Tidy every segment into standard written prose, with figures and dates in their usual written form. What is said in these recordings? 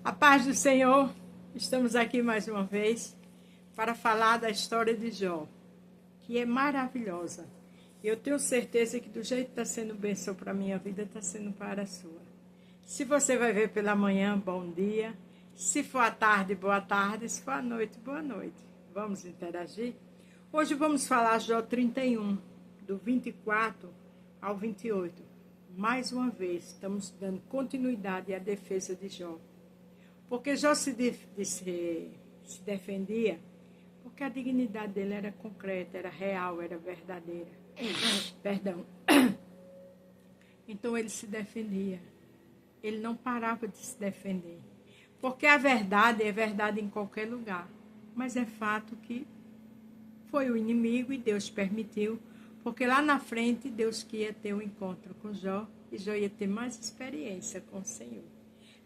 A paz do Senhor, estamos aqui mais uma vez para falar da história de Jó, que é maravilhosa. Eu tenho certeza que do jeito que está sendo bênção para a minha vida, está sendo para a sua. Se você vai ver pela manhã, bom dia. Se for à tarde, boa tarde. Se for à noite, boa noite. Vamos interagir? Hoje vamos falar Jó 31, do 24 ao 28. Mais uma vez, estamos dando continuidade à defesa de Jó. Porque Jó se defendia porque a dignidade dele era concreta, era real, era verdadeira. Perdão. Então ele se defendia. Ele não parava de se defender. Porque a verdade é verdade em qualquer lugar. Mas é fato que foi o inimigo e Deus permitiu. Porque lá na frente Deus queria ter um encontro com Jó e Jó ia ter mais experiência com o Senhor.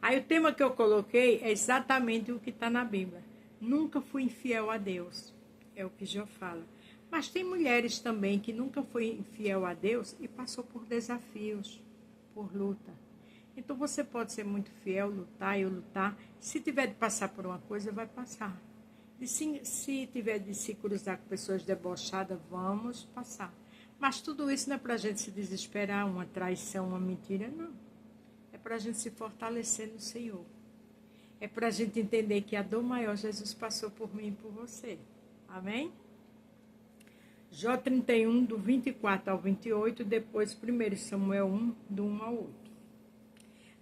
Aí o tema que eu coloquei é exatamente o que está na Bíblia. Nunca fui infiel a Deus. É o que Jó fala. Mas tem mulheres também que nunca foi infiel a Deus e passou por desafios, por luta. Então você pode ser muito fiel, lutar e lutar. Se tiver de passar por uma coisa, vai passar. E se tiver de se cruzar com pessoas debochadas, vamos passar. Mas tudo isso não é para a gente se desesperar, uma traição, uma mentira, não. É para a gente se fortalecer no Senhor. É para a gente entender que a dor maior Jesus passou por mim e por você. Amém? Jó 31, do 24 ao 28, depois 1 Samuel 1, do 1 ao 8.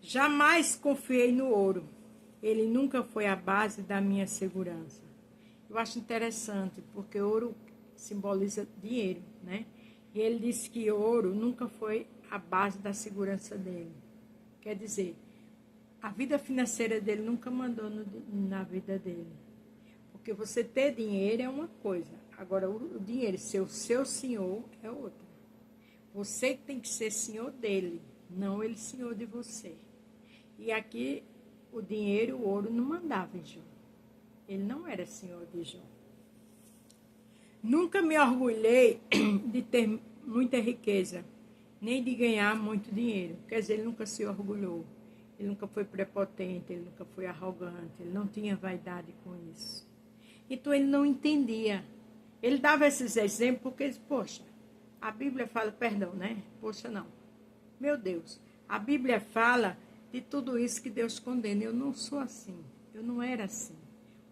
Jamais confiei no ouro. Ele nunca foi a base da minha segurança. Eu acho interessante, porque ouro simboliza dinheiro, né? E ele disse que ouro nunca foi a base da segurança dele. Quer dizer, a vida financeira dele nunca mandou na vida dele. Porque você ter dinheiro é uma coisa. Agora, o dinheiro ser o seu senhor é outra. Você tem que ser senhor dele, não ele senhor de você. E aqui, o dinheiro, o ouro, não mandava em Jó. Ele não era senhor de Jó. Nunca me orgulhei de ter muita riqueza, nem de ganhar muito dinheiro. Quer dizer, ele nunca se orgulhou. Ele nunca foi prepotente, ele nunca foi arrogante, ele não tinha vaidade com isso. Então ele não entendia. Ele dava esses exemplos porque, poxa, a Bíblia fala, perdão, né? Poxa, não. Meu Deus, a Bíblia fala de tudo isso que Deus condena. Eu não sou assim, eu não era assim.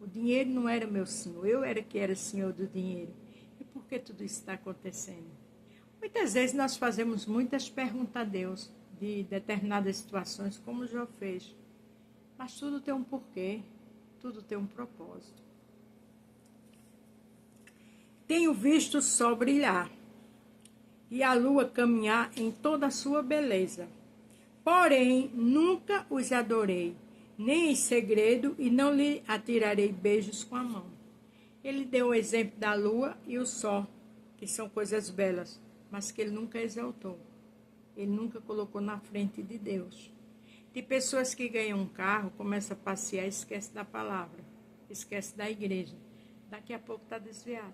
O dinheiro não era meu senhor, eu era que era senhor do dinheiro. E por que tudo isso está acontecendo? Muitas vezes nós fazemos muitas perguntas a Deus de determinadas situações, como Jó fez. Mas tudo tem um porquê, tudo tem um propósito. Tenho visto o sol brilhar e a lua caminhar em toda a sua beleza. Porém, nunca os adorei, nem em segredo, e não lhe atirarei beijos com a mão. Ele deu o exemplo da lua e o sol, que são coisas belas, mas que ele nunca exaltou. Ele nunca colocou na frente de Deus. Tem pessoas que ganham um carro, começam a passear e esquece da palavra, esquece da igreja. Daqui a pouco está desviado.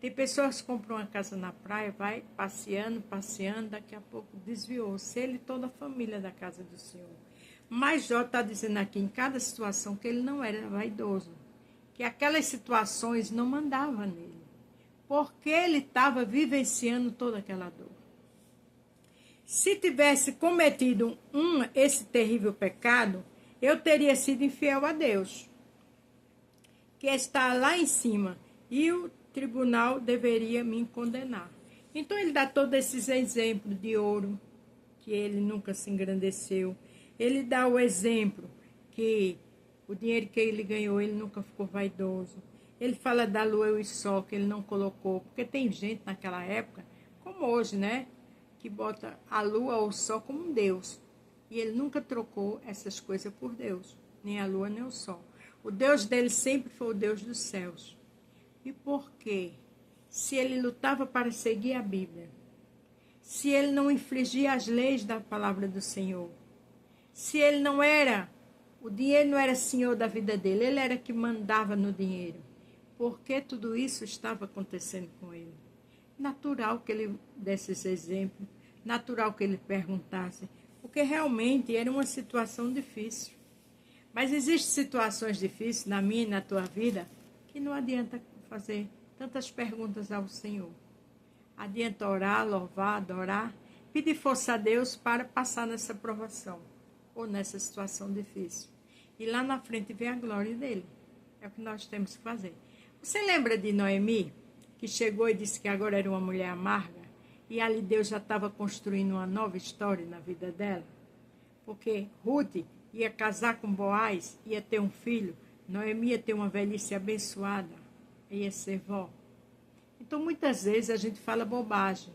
Tem pessoas que compram uma casa na praia, vai passeando, daqui a pouco desviou-se. Ele e toda a família da casa do Senhor. Mas Jó está dizendo aqui, em cada situação, que ele não era vaidoso. Que aquelas situações não mandavam nele. Porque ele estava vivenciando toda aquela dor. Se tivesse cometido esse terrível pecado, eu teria sido infiel a Deus, que está lá em cima, e o tribunal deveria me condenar. Então ele dá todos esses exemplos de ouro, que ele nunca se engrandeceu. Ele dá o exemplo que o dinheiro que ele ganhou, ele nunca ficou vaidoso. Ele fala da lua e o sol, que ele não colocou, porque tem gente naquela época, como hoje, né? Que bota a lua ou o sol como um Deus. E ele nunca trocou essas coisas por Deus, nem a lua nem o sol. O Deus dele sempre foi o Deus dos céus. E por quê? Se ele lutava para seguir a Bíblia, se ele não infringia as leis da palavra do Senhor, se ele não era, o dinheiro não era senhor da vida dele, ele era que mandava no dinheiro. Por que tudo isso estava acontecendo com ele? Natural que ele desse esse exemplo, natural que ele perguntasse, porque realmente era uma situação difícil. Mas existem situações difíceis na minha e na tua vida que não adianta fazer tantas perguntas ao Senhor. Adianta orar, louvar, adorar, pedir força a Deus para passar nessa provação ou nessa situação difícil. E lá na frente vem a glória dele. É o que nós temos que fazer. Você lembra de Noemi, que chegou e disse que agora era uma mulher amarga? E ali Deus já estava construindo uma nova história na vida dela? Porque Ruth ia casar com Boaz, ia ter um filho. Noemi ia ter uma velhice abençoada, ia ser vó. Então, muitas vezes a gente fala bobagem,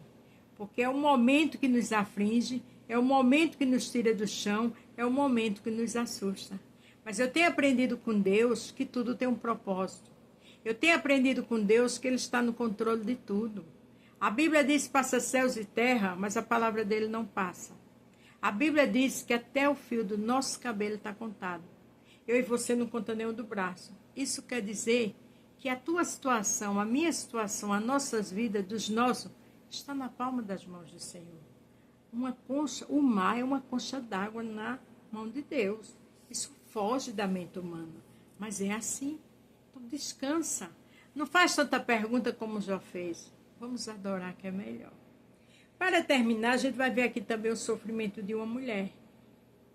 porque é o momento que nos aflige, é o momento que nos tira do chão, é o momento que nos assusta. Mas eu tenho aprendido com Deus que tudo tem um propósito. Eu tenho aprendido com Deus que Ele está no controle de tudo. A Bíblia diz que passa céus e terra, mas a palavra dele não passa. A Bíblia diz que até o fio do nosso cabelo está contado. Eu e você não conta nem o do braço. Isso quer dizer que a tua situação, a minha situação, as nossas vidas, dos nossos, está na palma das mãos do Senhor. Uma concha, o mar é uma concha d'água na mão de Deus. Isso foge da mente humana. Mas é assim. Então descansa. Não faz tanta pergunta como já fez. Vamos adorar que é melhor. Para terminar, a gente vai ver aqui também o sofrimento de uma mulher.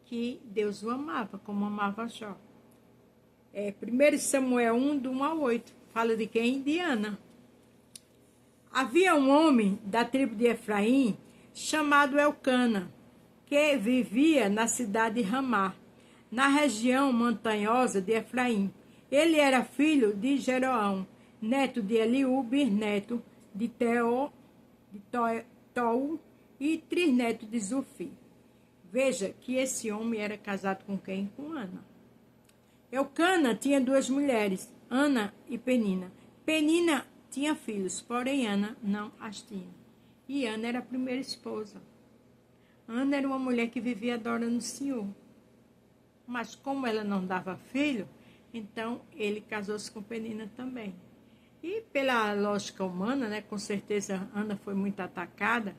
Que Deus o amava, como amava Jó. 1 Samuel 1, do 1 ao 8. Fala de quem? De Ana. Havia um homem da tribo de Efraim, chamado Elcana, que vivia na cidade de Ramá, na região montanhosa de Efraim. Ele era filho de Jeroão, neto de Eliú, bisneto de Tou e trisneto de Zufi. Veja que esse homem era casado com quem? Com Ana. Elcana tinha duas mulheres, Ana e Penina. Penina tinha filhos, porém Ana não as tinha. E Ana era a primeira esposa. Ana era uma mulher que vivia adorando o Senhor. Mas como ela não dava filho, então ele casou-se com Penina também. E pela lógica humana, né, com certeza Ana foi muito atacada,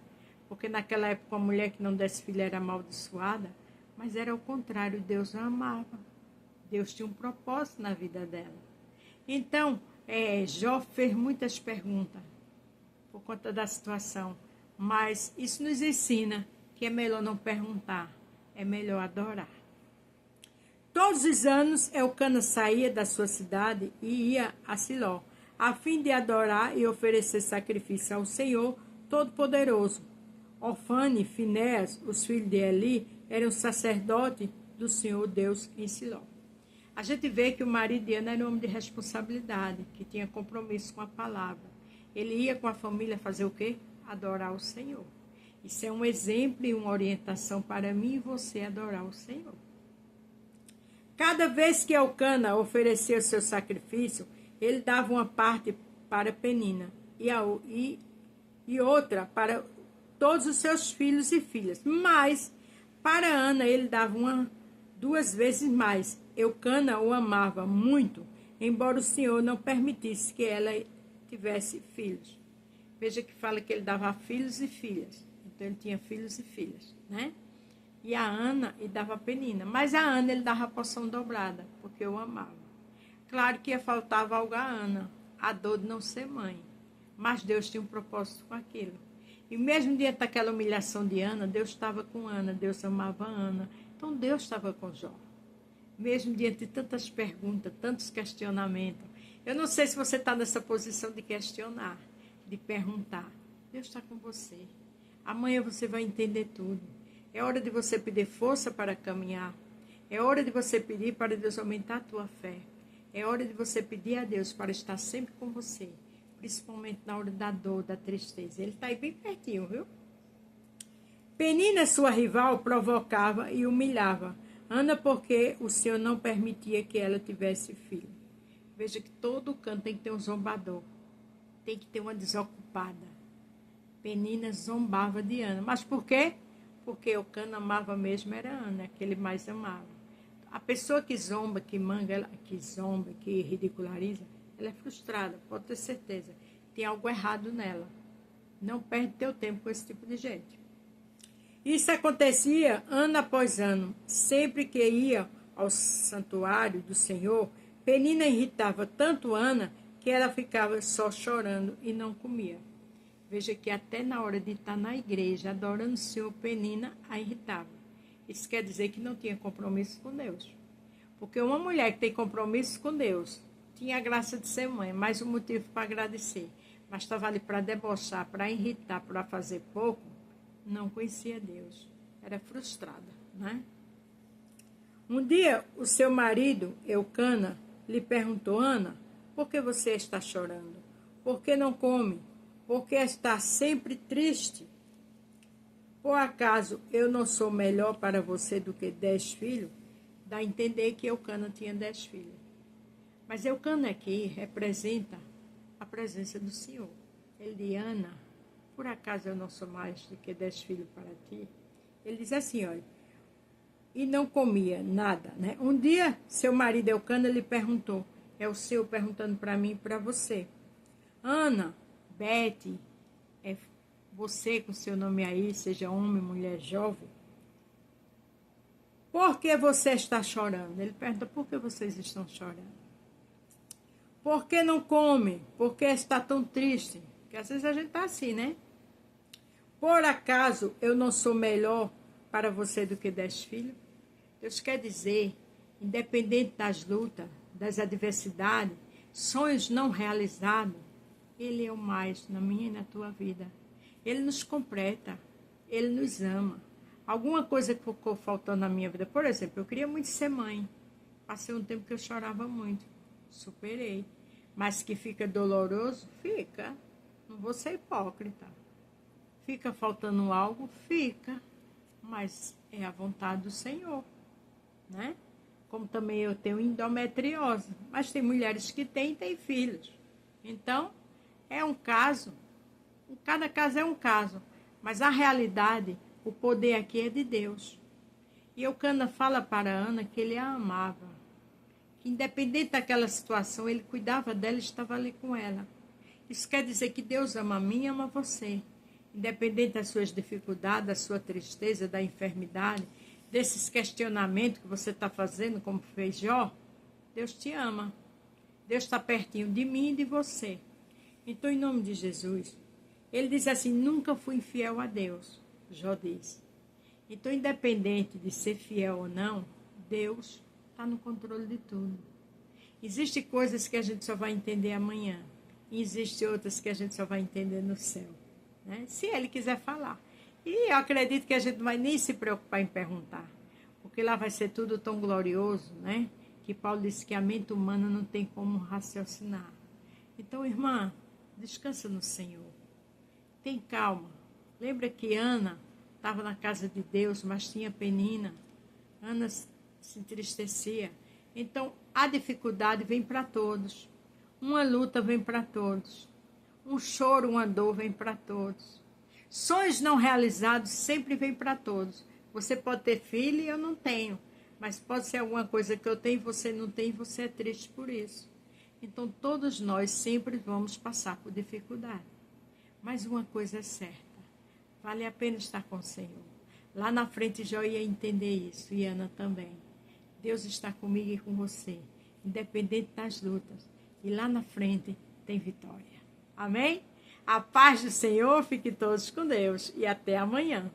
porque naquela época a mulher que não desse filho era amaldiçoada, mas era o contrário, Deus a amava. Deus tinha um propósito na vida dela. Então, Jó fez muitas perguntas por conta da situação, mas isso nos ensina que é melhor não perguntar, é melhor adorar. Todos os anos, Elcana saía da sua cidade e ia a Siló, a fim de adorar e oferecer sacrifício ao Senhor Todo-Poderoso. Ofane e Finéas, os filhos de Eli, eram sacerdotes do Senhor Deus em Siló. A gente vê que o marido de Ana era um homem de responsabilidade, que tinha compromisso com a palavra. Ele ia com a família fazer o quê? Adorar o Senhor. Isso é um exemplo e uma orientação para mim e você adorar o Senhor. Cada vez que Elcana oferecia o seu sacrifício, ele dava uma parte para Penina e outra para todos os seus filhos e filhas. Mas para Ana ele dava duas vezes mais. Elcana o amava muito, embora o Senhor não permitisse que ela tivesse filhos. Veja que fala que ele dava filhos e filhas. Então ele tinha filhos e filhas, né? E a Ana ele dava a Penina. Mas a Ana ele dava a porção dobrada, porque eu amava. Claro que ia faltar algo a Ana, a dor de não ser mãe. Mas Deus tinha um propósito com aquilo. E mesmo diante daquela humilhação de Ana, Deus estava com Ana, Deus amava a Ana. Então Deus estava com Jó. Mesmo diante de tantas perguntas, tantos questionamentos. Eu não sei se você está nessa posição de questionar, de perguntar. Deus está com você. Amanhã você vai entender tudo. É hora de você pedir força para caminhar. É hora de você pedir para Deus aumentar a tua fé. É hora de você pedir a Deus para estar sempre com você. Principalmente na hora da dor, da tristeza. Ele está aí bem pertinho, viu? Penina, sua rival, provocava e humilhava Ana, porque o Senhor não permitia que ela tivesse filho. Veja que todo canto tem que ter um zombador. Tem que ter uma desocupada. Penina zombava de Ana. Mas por quê? Porque Elcana amava mesmo era Ana, que ele mais amava. A pessoa que zomba, que manga, que zomba, que ridiculariza, ela é frustrada, pode ter certeza. Tem algo errado nela. Não perde teu tempo com esse tipo de gente. Isso acontecia ano após ano. Sempre que ia ao santuário do Senhor, Penina irritava tanto Ana que ela ficava só chorando e não comia. Veja que até na hora de estar na igreja, adorando o Senhor, Penina a irritava. Isso quer dizer que não tinha compromisso com Deus. Porque uma mulher que tem compromisso com Deus, tinha a graça de ser mãe, mais um motivo para agradecer. Mas estava ali para debochar, para irritar, para fazer pouco, não conhecia Deus. Era frustrada, né? Um dia, o seu marido, Eucana, lhe perguntou: Ana, por que você está chorando? Por que não come? Por que está sempre triste? Por acaso eu não sou melhor para você do que 10 filhos? Dá a entender que Eucana tinha 10 filhos. Mas Eucana aqui representa a presença do Senhor. Ele diz: Ana, por acaso eu não sou mais do que 10 filhos para ti? Ele diz assim, olha, e não comia nada, né? Um dia, seu marido Eucana lhe perguntou, é o Senhor perguntando para mim e para você: Ana, Bete, é você com seu nome aí, seja homem, mulher, jovem, por que você está chorando? Ele pergunta: por que vocês estão chorando? Por que não come? Por que está tão triste? Porque às vezes a gente está assim, né? Por acaso eu não sou melhor para você do que 10 filhos? Deus quer dizer, independente das lutas, das adversidades, sonhos não realizados, Ele é o mais na minha e na tua vida. Ele nos completa, Ele nos ama. Alguma coisa que ficou faltando na minha vida, por exemplo, eu queria muito ser mãe. Passei um tempo que eu chorava muito, superei. Mas que fica doloroso? Fica. Não vou ser hipócrita. Fica faltando algo? Fica. Mas é a vontade do Senhor, né? Como também eu tenho endometriose. Mas tem mulheres que têm filhos. Então, é um caso. Cada caso é um caso. Mas a realidade, o poder aqui é de Deus. E Eucana fala para Ana que ele a amava. Que independente daquela situação, ele cuidava dela e estava ali com ela. Isso quer dizer que Deus ama a mim e ama você. Independente das suas dificuldades, da sua tristeza, da enfermidade, desses questionamentos que você está fazendo, como fez Jó, Deus te ama. Deus está pertinho de mim e de você. Então, em nome de Jesus, ele diz assim: nunca fui infiel a Deus, Jó diz. Então, independente de ser fiel ou não, Deus está no controle de tudo. Existem coisas que a gente só vai entender amanhã. E existem outras que a gente só vai entender no céu, né? Se Ele quiser falar. E eu acredito que a gente não vai nem se preocupar em perguntar. Porque lá vai ser tudo tão glorioso, né? Que Paulo disse que a mente humana não tem como raciocinar. Então, irmã, descansa no Senhor. Tem calma. Lembra que Ana estava na casa de Deus, mas tinha Penina. Ana se entristecia. Então, a dificuldade vem para todos. Uma luta vem para todos. Um choro, uma dor vem para todos. Sonhos não realizados sempre vem para todos. Você pode ter filho e eu não tenho. Mas pode ser alguma coisa que eu tenho e você não tem e você é triste por isso. Então, todos nós sempre vamos passar por dificuldade. Mas uma coisa é certa. Vale a pena estar com o Senhor. Lá na frente, Jó ia entender isso. E Ana também. Deus está comigo e com você. Independente das lutas. E lá na frente tem vitória. Amém? A paz do Senhor, fiquem todos com Deus. E até amanhã.